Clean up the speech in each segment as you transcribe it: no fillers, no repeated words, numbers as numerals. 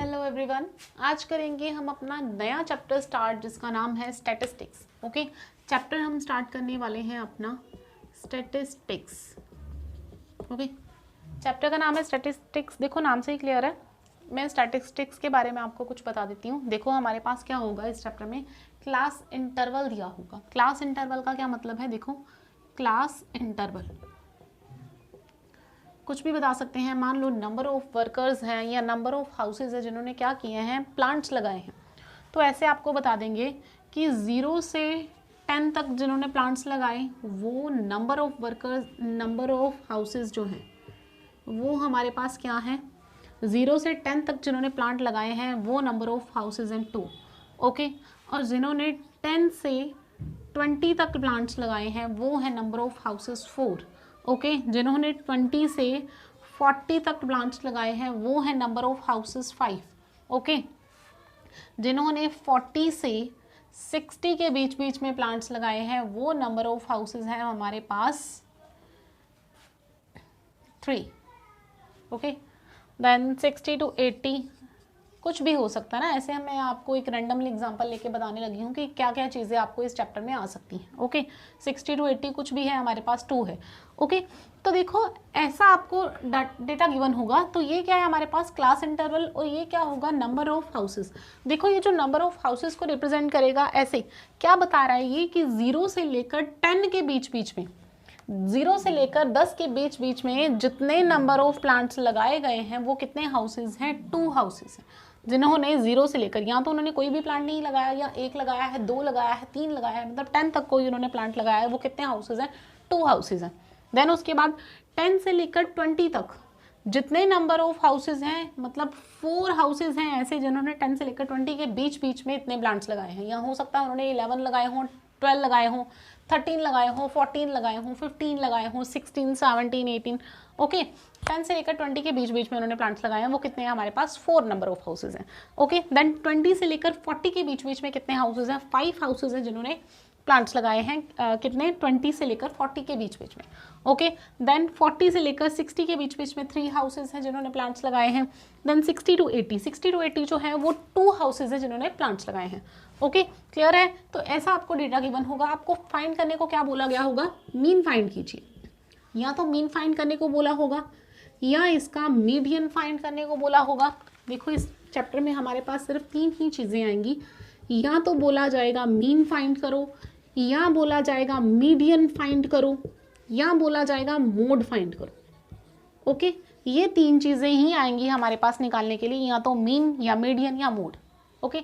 Hello everyone, आज करेंगे हम अपना नया चैप्टर स्टार्ट जिसका नाम है स्टैटिस्टिक्स। ओके, चैप्टर हम स्टार्ट करने वाले हैं अपना स्टैटिस्टिक्स। ओके, चैप्टर का नाम है स्टैटिस्टिक्स। देखो नाम से ही क्लियर है। मैं स्टैटिस्टिक्स के बारे में आपको कुछ बता देती हूँ। देखो हमारे पास क्या होगा इस चैप्टर में, क्लास इंटरवल दिया होगा। क्लास इंटरवल का क्या मतलब है? देखो क्लास इंटरवल कुछ भी बता सकते हैं। मान लो नंबर ऑफ वर्कर्स हैं या नंबर ऑफ हाउसेज है जिन्होंने क्या किए हैं, प्लांट्स लगाए हैं। तो ऐसे आपको बता देंगे कि 0 से 10 तक जिन्होंने प्लांट्स लगाए वो number of workers, number of houses जो हैं वो हमारे पास क्या है, 0 से 10 तक जिन्होंने प्लांट लगाए हैं वो नंबर ऑफ हाउसेज हैं 2। ओके, और जिन्होंने 10 से 20 तक प्लांट्स लगाए हैं वो है नंबर ऑफ हाउसेज 4। ओके, जिन्होंने 20 से 40 तक प्लांट्स लगाए हैं वो है नंबर ऑफ हाउसेज 5। ओके, जिन्होंने 40 से 60 के बीच बीच में प्लांट्स लगाए हैं वो नंबर ऑफ हाउसेज है हमारे पास 3। ओके, देन 60 to 80 कुछ भी हो सकता है ना। ऐसे मैं आपको एक रैंडमली एग्जांपल लेके बताने लगी हूँ कि क्या क्या चीज़ें आपको इस चैप्टर में आ सकती हैं। ओके, 60 to 80 कुछ भी है, हमारे पास 2 है। ओके, तो देखो ऐसा आपको डेटा गिवन होगा। तो ये क्या है हमारे पास, क्लास इंटरवल, और ये क्या होगा, नंबर ऑफ हाउसेस। देखो ये जो नंबर ऑफ हाउसेस को रिप्रेजेंट करेगा, ऐसे क्या बता रहा है ये कि 0 से लेकर 10 के बीच बीच में, 0 से लेकर 10 के बीच बीच में जितने नंबर ऑफ प्लांट्स लगाए गए हैं वो कितने हाउसेज हैं, 2 हाउसेज हैं। जिन्होंने 0 से लेकर, या तो उन्होंने कोई भी प्लांट नहीं लगाया, या 1 लगाया है, 2 लगाया है, 3 लगाया है, मतलब 10 तक कोई उन्होंने प्लांट लगाया है, वो कितने हाउसेज हैं, 2 हाउसेज हैं। देन उसके बाद 10 से लेकर 20 तक जितने नंबर ऑफ हाउसेज हैं, मतलब 4 हाउसेज हैं ऐसे जिन्होंने 10 से लेकर 20 के बीच बीच में इतने प्लांट्स लगाए हैं। या हो सकता है उन्होंने 11 लगाए हों, 12 लगाए हों, 13 लगाए हों, 14 लगाए हों, 15 लगाए हों, 16, 17, 18। ओके, 10 से लेकर 20 के बीच बीच में उन्होंने प्लांट्स लगाए हैं, वो कितने हैं हमारे पास, 4 नंबर ऑफ हाउसेज हैं। ओके, देन 20 से लेकर 40 के बीच बीच में कितने हाउसेज हैं, 5 हाउसेज हैं जिन्होंने प्लांट्स लगाए हैं। कितने, 20 से लेकर 40 के बीच बीच में। ओके, देन 40 से लेकर 60 के बीच बीच में 3 हाउसेज हैं जिन्होंने प्लांट्स लगाए हैं। देन 60 to 80 जो है वो 2 हाउसेज हैं जिन्होंने प्लांट्स लगाए हैं। ओके, क्लियर है। तो ऐसा आपको डेटा गिवन होगा। आपको फाइंड करने को क्या बोला गया होगा, मीन फाइंड कीजिए। या तो मीन फाइंड करने को बोला होगा या इसका मीडियन फाइंड करने को बोला होगा। देखो इस चैप्टर में हमारे पास सिर्फ 3 ही चीज़ें आएंगी। या तो बोला जाएगा मीन फाइंड करो, या बोला जाएगा मीडियन फाइंड करो, या बोला जाएगा मोड फाइंड करो। ओके, ये 3 चीज़ें ही आएंगी हमारे पास निकालने के लिए, या तो मीन या मीडियन या मोड। ओके,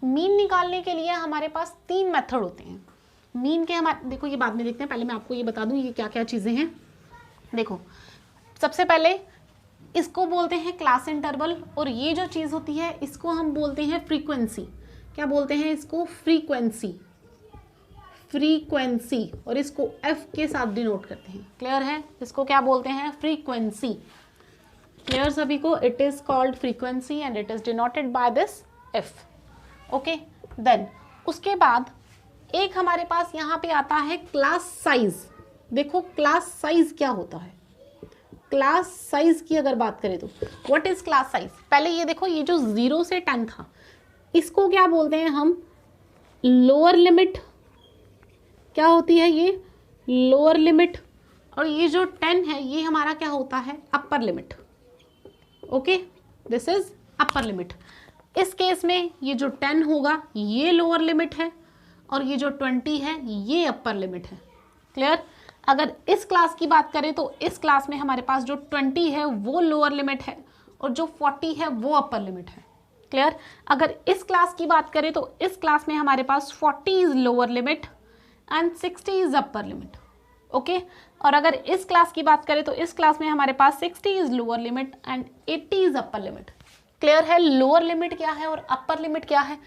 मीन निकालने के लिए हमारे पास 3 मेथड होते हैं। मीन के हमारे, देखो ये बाद में देखते हैं, पहले मैं आपको ये बता दूं ये क्या क्या चीज़ें हैं। देखो सबसे पहले इसको बोलते हैं क्लास इंटरवल, और ये जो चीज़ होती है इसको हम बोलते हैं फ्रीक्वेंसी। क्या बोलते हैं इसको, फ्रीक्वेंसी। फ्रीक्वेंसी, और इसको एफ के साथ डिनोट करते हैं। क्लियर है, इसको क्या बोलते हैं, फ्रीक्वेंसी। क्लियर सभी को, it is called frequency and it is denoted by this F. Okay, then उसके बाद एक हमारे पास यहाँ पे आता है क्लास साइज। देखो क्लास साइज क्या होता है, क्लास साइज की अगर बात करें तो व्हाट इज क्लास साइज। पहले ये देखो, ये जो 0 से 10 था इसको क्या बोलते हैं हम, लोअर लिमिट। क्या होती है ये, लोअर लिमिट। और ये जो 10 है ये हमारा क्या होता है, upper limit. Okay, this is upper limit. इस केस में ये जो 10 होगा ये लोअर लिमिट है, और ये जो 20 है ये अपर लिमिट है। क्लियर। अगर इस क्लास की बात करें तो इस क्लास में हमारे पास जो 20 है वो लोअर लिमिट है, और जो 40 है वो अपर लिमिट है। क्लियर। अगर इस क्लास की बात करें तो इस क्लास में हमारे पास 40 is lower limit and 60 is upper limit. Okay, और अगर इस क्लास की बात करें तो इस क्लास में हमारे पास 60 is lower limit and 80 is upper limit. Clear है, लोअर लिमिट क्या है और अपर लिमिट क्या है।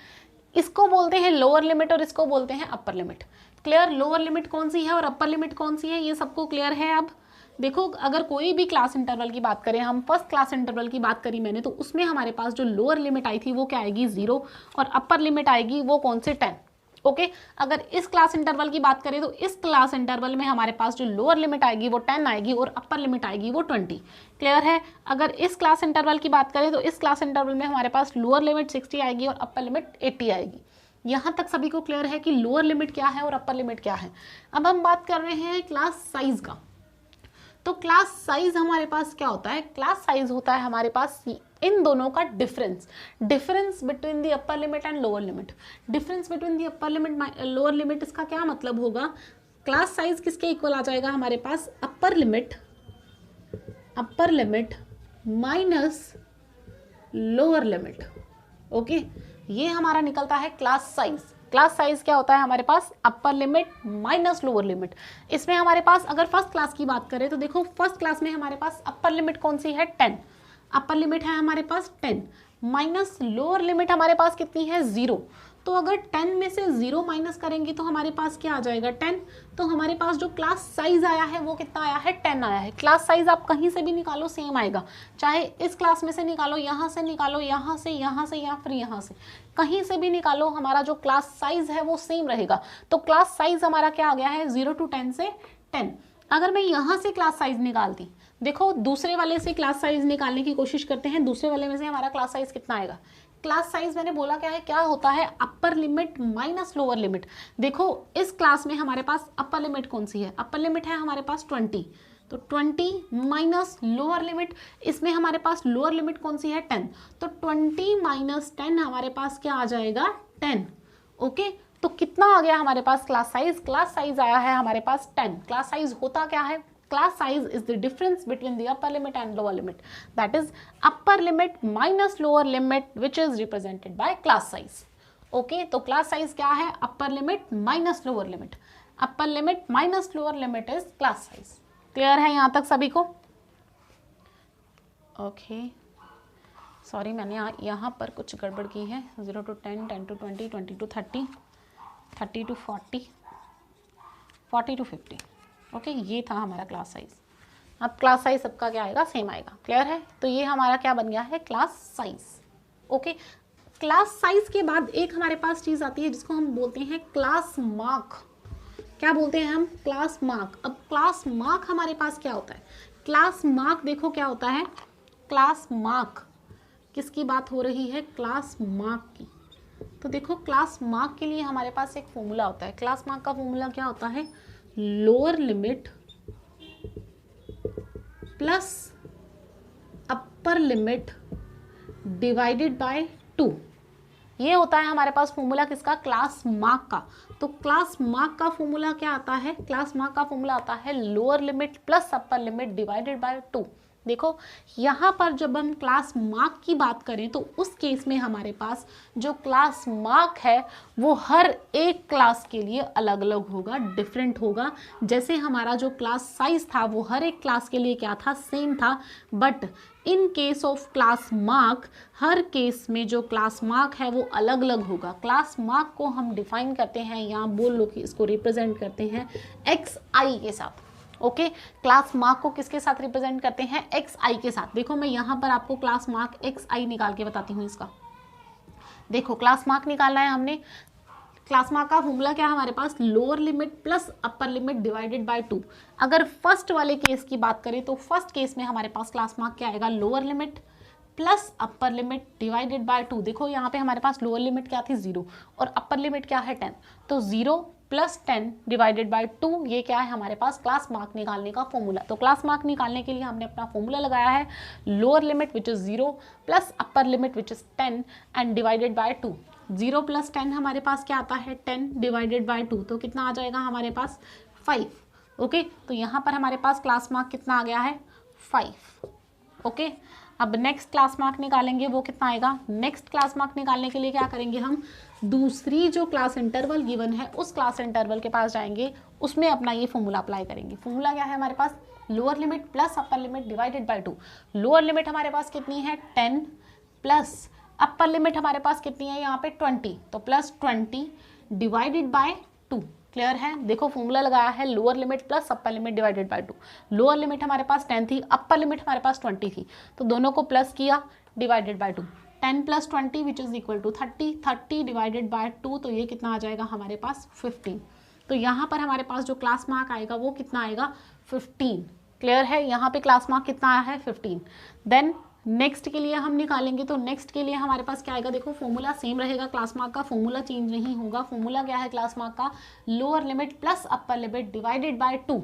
इसको बोलते हैं लोअर लिमिट और इसको बोलते हैं upper limit. Clear, lower limit कौन सी है और अपर लिमिट कौन सी है, ये सबको क्लियर है। अब देखो अगर कोई भी क्लास इंटरवल की बात करें, हम फर्स्ट क्लास इंटरवल की बात करी मैंने, तो उसमें हमारे पास जो लोअर लिमिट आई थी वो क्या आएगी, 0, और अपर लिमिट आएगी वो कौन से, 10। ओके, अगर इस क्लास इंटरवल की बात करें तो इस क्लास इंटरवल में हमारे पास जो लोअर लिमिट आएगी वो 10 आएगी और अपर लिमिट आएगी वो 20। क्लियर है। अगर इस क्लास इंटरवल की बात करें तो इस क्लास इंटरवल में हमारे पास लोअर लिमिट 60 आएगी और अपर लिमिट 80 आएगी। यहाँ तक सभी को क्लियर है कि लोअर लिमिट क्या है और अपर लिमिट क्या है। अब हम बात कर रहे हैं क्लास साइज का। तो क्लास साइज हमारे पास क्या होता है? क्लास साइज होता है हमारे पास इन दोनों का difference between the upper limit and lower limit. Difference between the upper limit lower limit, इसका क्या मतलब होगा? क्लास साइज किसके इक्वल आ जाएगा हमारे पास? Upper limit minus lower limit. Okay, ये हमारा निकलता है क्लास साइज। क्लास साइज क्या होता है हमारे पास? Upper limit minus lower limit. इसमें हमारे पास अगर फर्स्ट क्लास की बात करें तो देखो फर्स्ट क्लास में हमारे पास अपर लिमिट कौन सी है? 10। अपर लिमिट है हमारे पास 10 माइनस लोअर लिमिट हमारे पास कितनी है? 0। तो अगर 10 में से 0 माइनस करेंगे तो हमारे पास क्या आ जाएगा? 10। तो हमारे पास जो क्लास साइज आया है वो कितना आया है? 10 आया है। क्लास साइज आप कहीं से भी निकालो सेम आएगा, चाहे इस क्लास में से निकालो, यहाँ से निकालो, यहाँ से या फिर यहाँ से, कहीं से भी निकालो, हमारा जो क्लास साइज है वो सेम रहेगा। तो क्लास साइज हमारा क्या आ गया है? 0 to 10 से 10। अगर मैं यहाँ से क्लास साइज निकालती, देखो दूसरे वाले से क्लास साइज निकालने की कोशिश करते हैं, दूसरे वाले में से हमारा क्लास साइज कितना आएगा? क्लास साइज मैंने बोला क्या है, क्या होता है? अपर लिमिट माइनस लोअर लिमिट। देखो इस क्लास में हमारे पास अपर लिमिट कौन सी है? अपर लिमिट है हमारे पास 20, तो 20 माइनस लोअर लिमिट, इसमें हमारे पास लोअर लिमिट कौन सी है? 10, तो 20 माइनस 10 हमारे पास क्या आ जाएगा? 10। ओके, तो कितना आ गया हमारे पास क्लास साइज? क्लास साइज आया है हमारे पास 10। क्लास साइज होता क्या है? Class size is the difference between the upper limit and lower limit. That is upper limit minus lower limit, which is represented by class size. Okay, तो class size क्या है? upper limit minus lower limit. upper limit minus lower limit is class size. Clear है यहाँ तक सभी को? Okay. Sorry, मैंने यहाँ पर कुछ गड़बड़ की है। 0 to 10, 10 to 20, 20 to 30, 30 to 40, 40 to 50. Okay, ये था हमारा क्लास साइज। अब क्लास साइज सबका क्या आएगा? सेम आएगा। क्लियर है? तो ये हमारा क्या बन गया है? Class size. Okay, class size के बाद एक हमारे पास चीज आती है जिसको हम बोलते हैं क्लास मार्क। क्या बोलते हैं हम? Class mark. अब क्लास मार्क हमारे पास क्या होता है? क्लास मार्क देखो क्या होता है? क्लास मार्क किसकी बात हो रही है? क्लास मार्क की। तो देखो क्लास मार्क के लिए हमारे पास एक फॉर्मूला होता है। क्लास मार्क का फॉर्मूला क्या होता है? Lower limit plus upper limit divided by 2। ये होता है हमारे पास फॉर्मूला किसका? क्लास मार्क का। तो क्लास मार्क का फॉर्मूला क्या आता है? क्लास मार्क का फॉर्मूला आता है lower limit plus upper limit divided by 2। देखो यहाँ पर जब हम क्लास मार्क की बात करें तो उस केस में हमारे पास जो क्लास मार्क है वो हर एक क्लास के लिए अलग अलग होगा, डिफरेंट होगा। जैसे हमारा जो क्लास साइज था वो हर एक क्लास के लिए क्या था? सेम था। But in case of class mark, her case में जो क्लास मार्क है वो अलग अलग होगा। क्लास मार्क को हम डिफाइन करते हैं, यहाँ बोल लो कि इसको रिप्रेजेंट करते हैं XI के साथ। ओके, क्लास मार्क को किसके साथ रिप्रेजेंट करते हैं? XI के साथ। देखो मैं यहाँ पर आपको क्लास मार्क XI निकाल के बताती हूँ इसका। देखो क्लास मार्क निकालना है हमने। क्लास मार्क का फॉर्मूला क्या है हमारे पास? Lower limit plus upper limit divided by 2। अगर फर्स्ट वाले केस की बात करें तो फर्स्ट केस में हमारे पास क्लास मार्क क्या आएगा? Lower limit plus upper limit divided by 2। देखो यहाँ पे हमारे पास लोअर लिमिट क्या थी? 0 और अपर लिमिट क्या है? 10। तो 0 प्लस 10 डिवाइडेड बाय 2, ये क्या है हमारे पास? क्लास मार्क निकालने का फॉर्मूला। तो क्लास मार्क निकालने के लिए हमने अपना फॉर्मूला लगाया है lower limit which is 0 plus upper limit which is 10 and divided by 2। 0 plus 10 हमारे पास क्या आता है? 10 डिवाइडेड बाय 2, तो कितना आ जाएगा हमारे पास? 5। ओके, तो यहाँ पर हमारे पास क्लास मार्क कितना आ गया है? 5। ओके, अब नेक्स्ट क्लास मार्क निकालेंगे, वो कितना आएगा? नेक्स्ट क्लास मार्क निकालने के लिए क्या करेंगे हम? दूसरी जो क्लास इंटरवल गिवन है उस क्लास इंटरवल के पास जाएंगे, उसमें अपना ये फॉर्मूला अप्लाई करेंगे। फॉर्मूला क्या है हमारे पास? Lower limit plus upper limit divided by 2। लोअर लिमिट हमारे पास कितनी है? 10 प्लस अपर लिमिट हमारे पास कितनी है यहाँ पे? 20, तो प्लस 20 डिवाइडेड बाय 2। क्लियर है? देखो फॉर्मूला लगाया है lower limit plus upper limit divided by 2। लोअर लिमिट हमारे पास 10 थी, अपर लिमिट हमारे पास 20 थी, तो दोनों को प्लस किया, divided by 2। 10 plus 20 which is equal to 30। 30 divided by 2, तो ये कितना आ जाएगा हमारे पास? 15। तो यहाँ पर हमारे पास जो क्लास मार्क आएगा वो कितना आएगा? 15। क्लियर है, यहाँ पे क्लास मार्क कितना आया है 15। देन नेक्स्ट के लिए हम निकालेंगे, तो नेक्स्ट के लिए हमारे पास क्या आएगा, देखो फॉर्मूला सेम रहेगा, क्लास मार्क का फॉर्मूला चेंज नहीं होगा। फॉर्मूला क्या है क्लास मार्क का, lower limit plus upper limit divided by 2।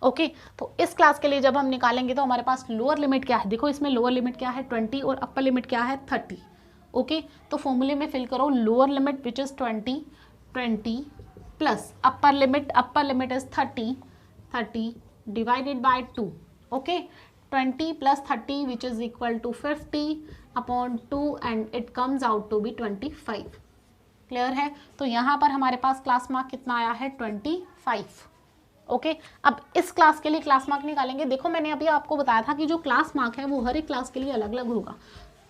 Okay, तो इस क्लास के लिए जब हम निकालेंगे तो हमारे पास लोअर लिमिट क्या है, देखो इसमें लोअर लिमिट क्या है 20 और अपर लिमिट क्या है 30। ओके, तो फॉर्मूले में फिल करो lower limit which is 20 plus upper limit is 30 divided by 2। Okay, 20 plus 30 which is equal to 50 upon 2 and it comes out to be 25। Clear है, तो यहाँ पर हमारे पास क्लास मार्क कितना आया है 25। ओके, अब इस क्लास के लिए क्लास मार्क निकालेंगे। देखो मैंने अभी आपको बताया था कि जो क्लास मार्क है वो हर एक क्लास के लिए अलग अलग होगा।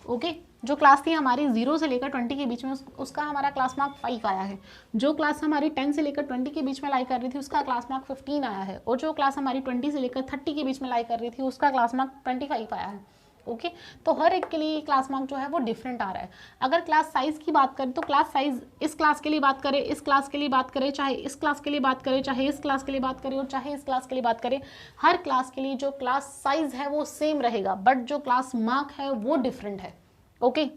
ओके, जो क्लास थी हमारी 0 से लेकर 20 के बीच में उसका हमारा क्लास मार्क 5 आया है। जो क्लास हमारी 10 से लेकर 20 के बीच में लाई कर रही थी उसका क्लास मार्क 15 आया है। और जो क्लास हमारी 20 से लेकर 30 के बीच में लाई कर रही थी उसका क्लास मार्क 25 आया है। ओके, तो हर एक के लिए क्लास मार्क जो है वो डिफरेंट आ रहा है। अगर क्लास साइज की बात करें तो क्लास साइज इस क्लास के लिए बात करें, इस क्लास के लिए बात करें, चाहे इस क्लास के लिए बात करें, चाहे इस क्लास के लिए बात करें और चाहे इस क्लास के लिए बात करें, हर क्लास के लिए जो क्लास साइज है वो सेम रहेगा, बट जो क्लास मार्क है वो डिफरेंट है। ओके,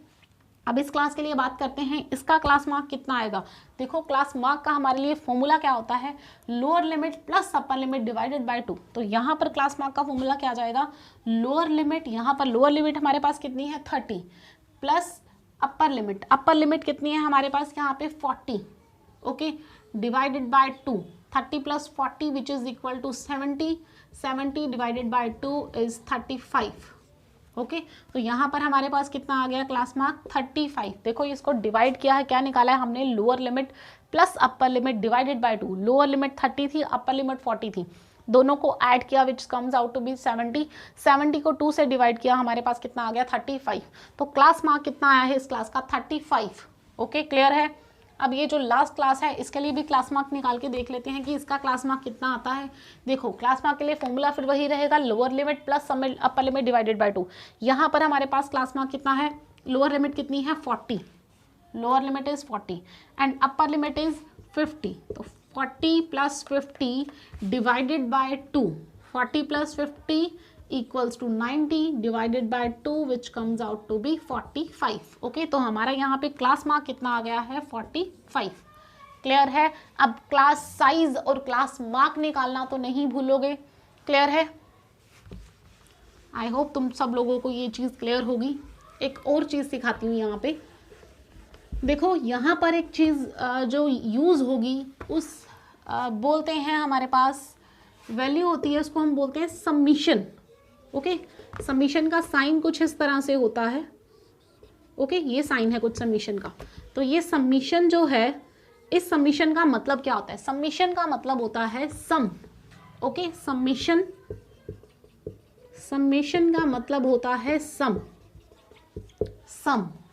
अब इस क्लास के लिए बात करते हैं, इसका क्लास मार्क कितना आएगा। देखो क्लास मार्क का हमारे लिए फॉर्मूला क्या होता है, lower limit plus upper limit divided by 2। तो यहाँ पर क्लास मार्क का फॉर्मूला क्या आ जाएगा, लोअर लिमिट, यहाँ पर लोअर लिमिट हमारे पास कितनी है 30 प्लस अपर लिमिट कितनी है हमारे पास यहाँ पे 40। Okay, divided by 2, 30 plus 40 which is equal to 70 divided by 2 is 35। Okay, तो यहाँ पर हमारे पास कितना आ गया क्लास मार्क 35। देखो इसको डिवाइड किया है, क्या निकाला है हमने, lower limit plus upper limit divided by 2। लोअर लिमिट 30 थी, अपर लिमिट 40 थी, दोनों को ऐड किया which comes out to be 70 को 2 से डिवाइड किया, हमारे पास कितना आ गया 35। तो क्लास मार्क कितना आया है इस क्लास का 35। ओके, क्लियर है। अब ये जो लास्ट क्लास है इसके लिए भी क्लास मार्क निकाल के देख लेते हैं कि इसका क्लास मार्क कितना आता है। देखो क्लास मार्क के लिए फॉर्मूला फिर वही रहेगा, lower limit plus upper limit divided by 2। यहाँ पर हमारे पास क्लास मार्क कितना है, लोअर लिमिट कितनी है 40, lower limit is 40 and upper limit is 50। तो 40 plus 50 divided by 2, 40 plus 50 equals to 90 divided by 2 which comes out to be 45। Okay, तो हमारा यहाँ पे क्लास मार्क कितना आ गया है 45। क्लियर है। अब क्लास साइज और क्लास मार्क निकालना तो नहीं भूलोगे, क्लियर है। आई होप तुम सब लोगों को ये चीज़ क्लियर होगी। एक और चीज़ सिखाती हूँ यहाँ पे, देखो यहाँ पर एक चीज़ जो यूज़ होगी उस बोलते हैं हमारे पास वैल्यू होती है, उसको हम बोलते हैं समीशन। ओके, समीशन का साइन कुछ इस तरह से होता है। ओके, ये साइन है कुछ समीशन का। तो ये समीशन जो है, इस समीशन का मतलब क्या होता है, समीशन का मतलब होता है सम। ओके, समीशन का मतलब होता है sum.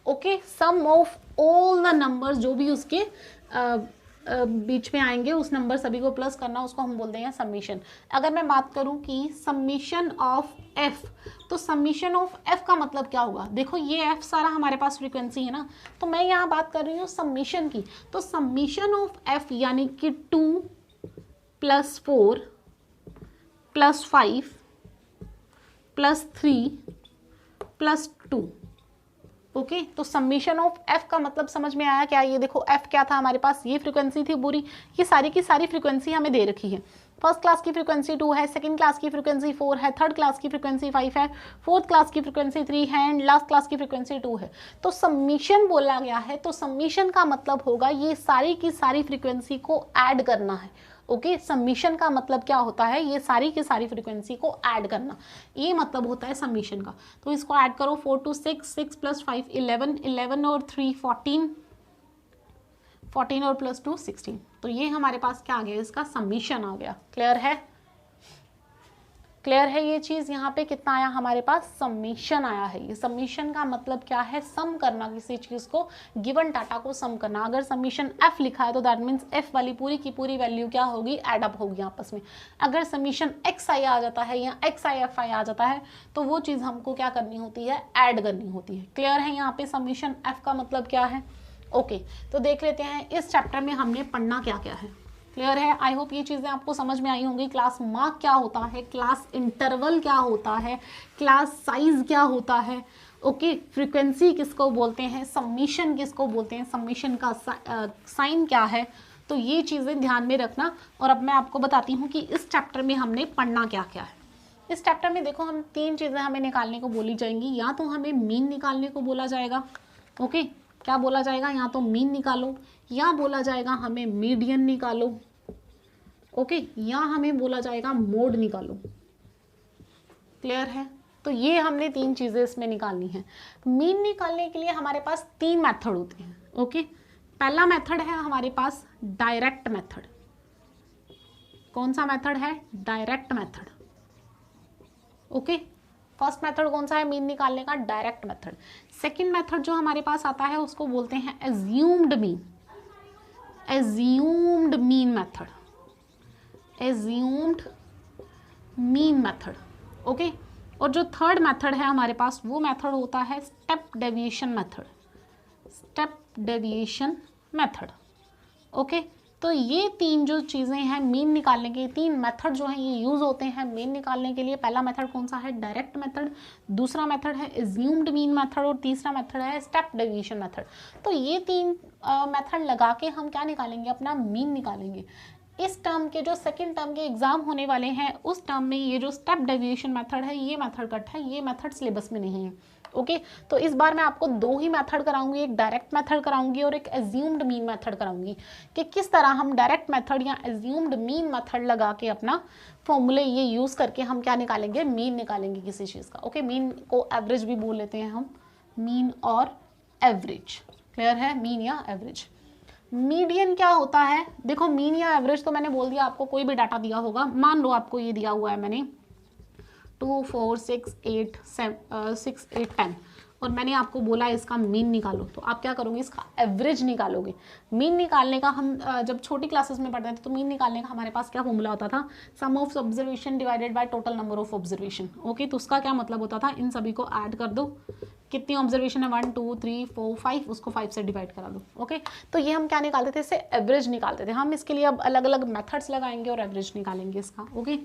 Okay, sum of all the numbers जो भी उसके बीच में आएंगे, उस नंबर सभी को प्लस करना, उसको हम बोलते हैं समीशन। अगर मैं बात करूं कि समीशन ऑफ एफ, तो समीशन ऑफ एफ का मतलब क्या होगा। देखो ये एफ सारा हमारे पास फ्रीक्वेंसी है ना, तो मैं यहाँ बात कर रही हूँ समीशन की। तो समीशन ऑफ एफ यानी कि 2 + 4 + 5 + 3 + 2। ओके, तो समीशन ऑफ एफ का मतलब समझ में आया क्या। ये देखो एफ क्या था हमारे पास, ये फ्रीक्वेंसी थी पूरी, ये सारी की सारी फ्रीक्वेंसी हमें दे रखी है। फर्स्ट क्लास की फ्रीक्वेंसी 2 है, सेकंड क्लास की फ्रीक्वेंसी 4 है, थर्ड क्लास की फ्रीक्वेंसी 5 है, फोर्थ क्लास की फ्रीक्वेंसी 3 है एंड लास्ट क्लास की फ्रीक्वेंसी 2 है। तो समीशन बोला गया है, तो समीशन का मतलब होगा ये सारी की सारी फ्रीक्वेंसी को ऐड करना है। ओके, समीशन का मतलब क्या होता है, ये सारी की सारी फ्रीक्वेंसी को ऐड करना, ये मतलब होता है समीशन का। तो इसको ऐड करो, 4 to 6, 6 + 5 11, 11 और 3 14, 14 और +2 16। तो ये हमारे पास क्या आ गया, इसका समीशन आ गया। क्लियर है, क्लियर है ये चीज। यहाँ पे कितना आया हमारे पास, समीशन आया है। ये समीशन का मतलब क्या है, सम करना किसी चीज को, गिवन डाटा को सम करना। अगर समीशन एफ लिखा है तो दैट मीन्स एफ वाली पूरी की पूरी वैल्यू क्या होगी, एड अप होगी आपस में। अगर समीशन एक्स आई आ जाता है या एक्स आई एफ आई आ जाता है तो वो चीज हमको क्या करनी होती है, ऐड करनी होती है। क्लियर है, यहाँ पे समीशन एफ का मतलब क्या है। ओके, तो देख लेते हैं इस चैप्टर में हमने पढ़ना क्या क्या है। क्लियर है? आई होप ये चीज़ें आपको समझ में आई होंगी। क्लास मार्क क्या होता है, क्लास इंटरवल क्या होता है, क्लास साइज क्या होता है, ओके, फ्रीक्वेंसी किसको बोलते हैं, सबमिशन किसको बोलते हैं, सबमिशन का साइन क्या है, तो ये चीज़ें ध्यान में रखना। और अब मैं आपको बताती हूँ कि इस चैप्टर में हमने पढ़ना क्या क्या है। इस चैप्टर में देखो हम 3 चीज़ें हमें निकालने को बोली जाएंगी। या तो हमें मीन निकालने को बोला जाएगा, ओके, क्या बोला जाएगा, या तो मीन निकालो, या बोला जाएगा हमें मीडियन निकालो, ओके, या हमें बोला जाएगा मोड निकालो। क्लियर है? तो ये हमने 3 चीज़ें इसमें निकालनी है। मीन निकालने के लिए हमारे पास 3 मेथड होते हैं, ओके। पहला मेथड है हमारे पास डायरेक्ट मेथड। कौन सा मेथड है? Direct method, okay. First method कौन सा है मीन निकालने का? Direct method. सेकंड मेथड जो हमारे पास आता है उसको बोलते हैं assumed mean, assumed mean method, assumed mean method, okay. और जो थर्ड मेथड है हमारे पास वो मेथड होता है step deviation method, step deviation method, okay. तो ये 3 जो चीज़ें हैं मीन निकालने के, 3 मेथड जो हैं ये यूज़ होते हैं मीन निकालने के लिए। पहला मेथड कौन सा है? डायरेक्ट मेथड, दूसरा मेथड है एज्यूम्ड मीन मेथड, और तीसरा मेथड है स्टेप डेविएशन मेथड। तो ये 3 मेथड लगा के हम क्या निकालेंगे? अपना मीन निकालेंगे। इस टर्म के जो सेकंड टर्म के एग्जाम होने वाले हैं उस टर्म में ये जो स्टेप डेविएशन मेथड है ये मेथड कट है, ये मेथड सिलेबस में नहीं है, ओके। तो इस बार मैं आपको 2 ही मेथड कराऊंगी, एक डायरेक्ट मेथड कराऊंगी और एक एज्यूम्ड मीन मेथड कराऊंगी, कि किस तरह हम डायरेक्ट मेथड या एज्यूम्ड मीन मेथड लगा के अपना फॉर्मूले ये यूज़ करके हम क्या निकालेंगे? मीन निकालेंगे किसी चीज़ का, ओके। मीन को एवरेज भी बोल लेते हैं हम, मीन और एवरेज। क्लियर है? मीन या एवरेज। मीडियन क्या होता है? देखो मीन या एवरेज तो मैंने बोल दिया, आपको कोई भी डाटा दिया होगा, मान लो आपको ये दिया हुआ है मैंने 2 4 6 8 6 8 10 और मैंने आपको बोला इसका मीन निकालो, तो आप क्या करोगे? इसका एवरेज निकालोगे। मीन निकालने का हम जब छोटी क्लासेस में पढ़ते थे तो मीन निकालने का हमारे पास क्या फॉर्मूला होता था? Sum of observation divided by total number of observation, okay. तो उसका क्या मतलब होता था? इन सभी को ऐड कर दो, कितनी ऑब्जर्वेशन है 1 2 3 4 5, उसको 5 से डिवाइड करा दो, ओके। तो ये हम क्या निकालते थे? इससे एवरेज निकालते थे। हम इसके लिए अब अलग अलग मेथड्स लगाएंगे और एवरेज निकालेंगे इसका, ओके।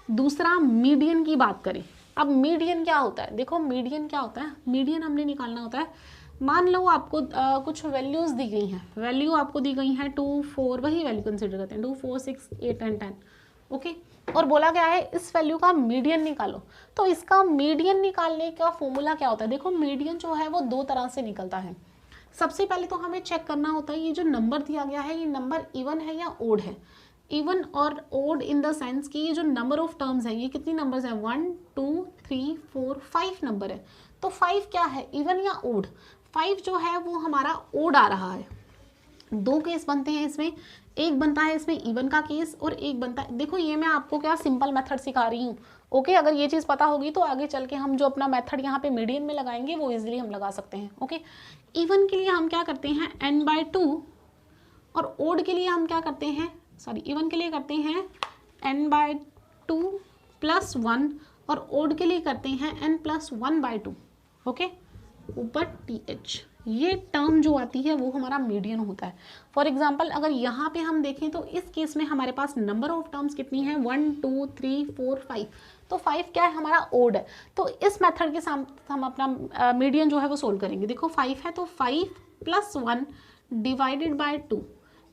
दूसरा मीडियन की बात करें। अब मीडियन क्या होता है? देखो मीडियन क्या होता है? मीडियन हमने निकालना होता है, मान लो आपको कुछ वैल्यूज दी गई हैं, वैल्यू आपको दी गई हैं 2 4, वही वैल्यू कंसिडर करते हैं 2 4 6 8 एंड 10, ओके। और बोला गया है इस वैल्यू का मीडियन निकालो। तो इसका मीडियन निकालने का फॉर्मूला क्या होता है? देखो मीडियन जो है वो 2 तरह से निकलता है। सबसे पहले तो हमें चेक करना होता है ये जो नंबर दिया गया है ये नंबर इवन है या ओड है। इवन और ओड इन द सेंस कि ये जो नंबर ऑफ टर्म्स है ये कितनी नंबर्स हैं? 1 2 3 4 5 नंबर है। तो 5 क्या है? इवन या ओड? 5 जो है वो हमारा ओड आ रहा है। 2 केस बनते हैं इसमें, एक बनता है इसमें इवन का केस और एक बनता है, देखो ये मैं आपको क्या सिंपल मेथड सिखा रही हूँ, ओके। अगर ये चीज़ पता होगी तो आगे चल के हम जो अपना मेथड यहाँ पे मीडियन में लगाएंगे वो इजीली हम लगा सकते हैं, ओके। इवन के लिए हम क्या करते हैं? n/2 और ओड के लिए हम क्या करते हैं? इवन के लिए करते हैं n/2 + 1 और ओड के लिए करते हैं n + 1/2, ओके। ऊपर TH, ये टर्म जो आती है वो हमारा मीडियन होता है। फॉर एग्जाम्पल अगर यहाँ पे हम देखें तो इस केस में हमारे पास नंबर ऑफ टर्म्स कितनी है? 1 2 3 4 5। तो 5 क्या है? हमारा ओड है। तो इस मेथड के साथ हम अपना मीडियन जो है वो सोल्व करेंगे। देखो 5 है तो 5 + 1 डिवाइडेड बाय 2,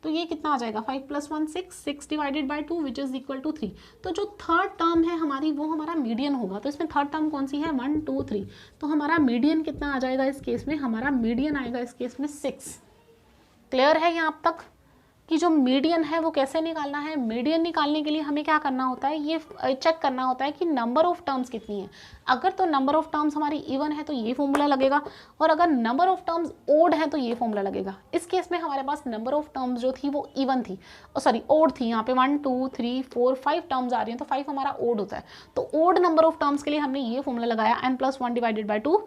तो ये कितना आ जाएगा? 5 + 1 6, 6 divided by 2 which is equal to 3। तो जो थर्ड टर्म है हमारी वो हमारा मीडियन होगा। तो इसमें थर्ड टर्म कौन सी है? 1 2 3। तो हमारा मीडियन कितना आ जाएगा इस केस में? हमारा मीडियन आएगा इस केस में 6। क्लियर है यहाँ तक कि जो मीडियन है वो कैसे निकालना है? मीडियन निकालने के लिए हमें क्या करना होता है? ये चेक करना होता है कि नंबर ऑफ टर्म्स कितनी है। अगर तो नंबर ऑफ टर्म्स हमारी इवन है तो ये फॉर्मूला लगेगा, और अगर नंबर ऑफ टर्म्स ओड है तो ये फॉर्मूला लगेगा। इस केस में हमारे पास नंबर ऑफ टर्म्स जो थी वो इवन थी, ओड थी। यहाँ पे 1 2 3 4 5 टर्म्स आ रही हैं तो 5 हमारा ओड होता है। तो ओड नंबर ऑफ टर्म्स के लिए हमने ये फॉर्मूला लगाया n + 1 डिवाइडेड बाय 2,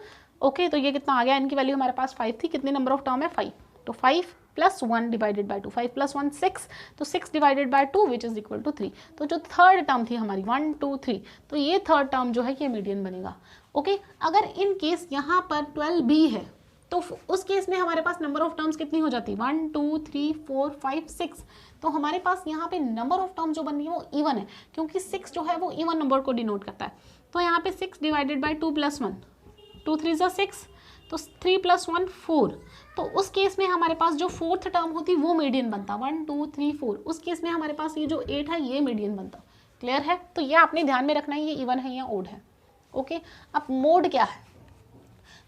ओके। तो ये कितना आ गया? n की वैल्यू हमारे पास 5 थी, कितने नंबर ऑफ टर्म है? 5। तो 5 + 1 डिवाइडेड बाय 2, 5 + 1 6, तो 6 divided by 2 which is equal to 3। तो जो थर्ड टर्म थी हमारी 1 2 3, तो ये थर्ड टर्म जो है ये मीडियन बनेगा, ओके। अगर इन केस यहाँ पर 12 भी है, तो उस केस में हमारे पास नंबर ऑफ टर्म्स कितनी हो जाती है, 1 2 3 4 5 6। तो हमारे पास यहाँ पे नंबर ऑफ टर्म जो बन रही है वो इवन है, क्योंकि 6 जो है वो इवन नंबर को डिनोट करता है। तो यहाँ पे 6 डिवाइडेड बाई 2 + 1, 2 3 = 6, तो 3 + 1 4। तो उस केस में हमारे पास जो फोर्थ टर्म होती वो मीडियन बनता, 1 2 3 4। उस केस में हमारे पास ये जो 8 है ये मीडियन बनता। क्लियर है? तो ये आपने ध्यान में रखना है, ये इवन है या ओड है। ओके, अब मोड क्या है?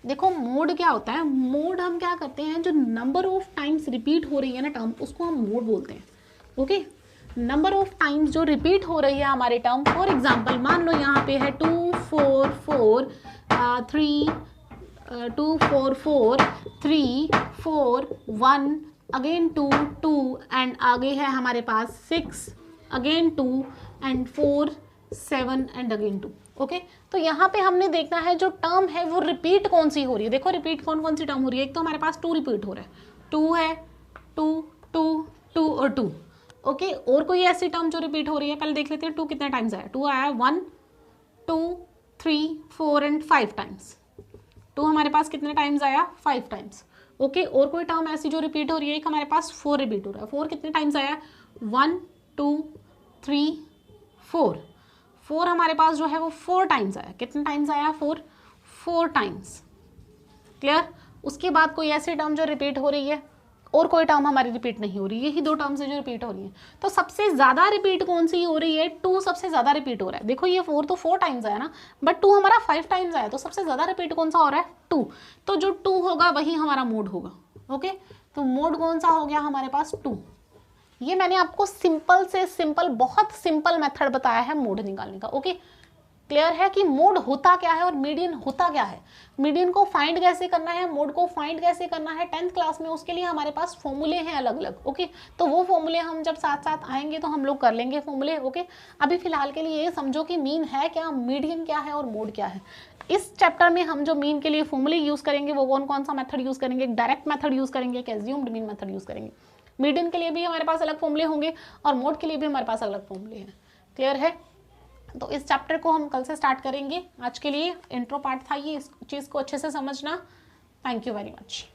देखो मोड क्या होता है, मोड हम क्या करते हैं, जो नंबर ऑफ टाइम्स रिपीट हो रही है ना टर्म, उसको हम मोड बोलते हैं। ओके, नंबर ऑफ टाइम्स जो रिपीट हो रही है हमारे टर्म, फॉर एग्जांपल मान लो यहाँ पे है 2 4 4 3 2 4 4 3 4 1 अगेन 2 2 एंड आगे है हमारे पास 6 again 2 and 4 7 and again 2। Okay, तो यहाँ पे हमने देखना है जो टर्म है वो रिपीट कौन सी हो रही है। देखो रिपीट कौन कौन सी टर्म हो रही है, एक तो हमारे पास 2 रिपीट हो रहा है, 2 है, 2 2 2 और 2। ओके, और कोई ऐसी टर्म जो रिपीट हो रही है, पहले देख लेते हैं 2 कितने टाइम्स आया। 2 आया 1 2 3 4 एंड 5 टाइम्स। 2 हमारे पास कितने टाइम्स आया, 5 टाइम्स। ओके, और कोई टर्म ऐसी जो रिपीट हो रही है, एक हमारे पास 4 रिपीट हो रहा है। 4 कितने टाइम्स आया, 1 2 3 4। 4 हमारे पास जो है वो 4 टाइम्स आया। कितने टाइम्स आया, 4 टाइम्स। क्लियर? उसके बाद कोई ऐसी टर्म जो रिपीट हो रही है, और कोई टर्म हमारी रिपीट नहीं हो रही, यही 2 टर्म्स है जो रिपीट हो रही है। तो सबसे ज्यादा रिपीट कौन सी हो रही है, 2 सबसे ज्यादा रिपीट हो रहा है। देखो ये 4 तो 4 टाइम्स आया ना, बट 2 हमारा 5 टाइम्स आया, तो सबसे ज्यादा रिपीट कौन सा हो रहा है, 2। तो जो 2 होगा वही हमारा मोड होगा। ओके, तो मोड कौन सा हो गया हमारे पास, 2। ये मैंने आपको सिंपल से सिंपल, बहुत सिंपल मेथड बताया है मोड निकालने का। ओके, क्लियर है कि मोड होता क्या है और मीडियन होता क्या है, मीडियन को फाइंड कैसे करना है, मोड को फाइंड कैसे करना है 10th क्लास में, उसके लिए हमारे पास फॉर्मूले हैं अलग अलग। ओके, तो वो फॉर्मूले हम जब साथ साथ आएंगे तो हम लोग कर लेंगे फॉर्मूले। ओके, अभी फिलहाल के लिए ये समझो कि मीन है क्या, मीडियन क्या है और मोड क्या है। इस चैप्टर में हम जो मीन के लिए फॉर्मूले यूज करेंगे वो कौन कौन सा मेथड यूज करेंगे, एक डायरेक्ट मेथड यूज करेंगे, एक एज्यूम्ड मीन मेथड यूज करेंगे। मीडियन के लिए भी हमारे पास अलग फॉर्मूले होंगे और मोड के लिए भी हमारे पास अलग फॉर्मूले हैं। क्लियर है? तो इस चैप्टर को हम कल से स्टार्ट करेंगे। आज के लिए इंट्रो पार्ट था ये, इस चीज़ को अच्छे से समझना। Thank you very much.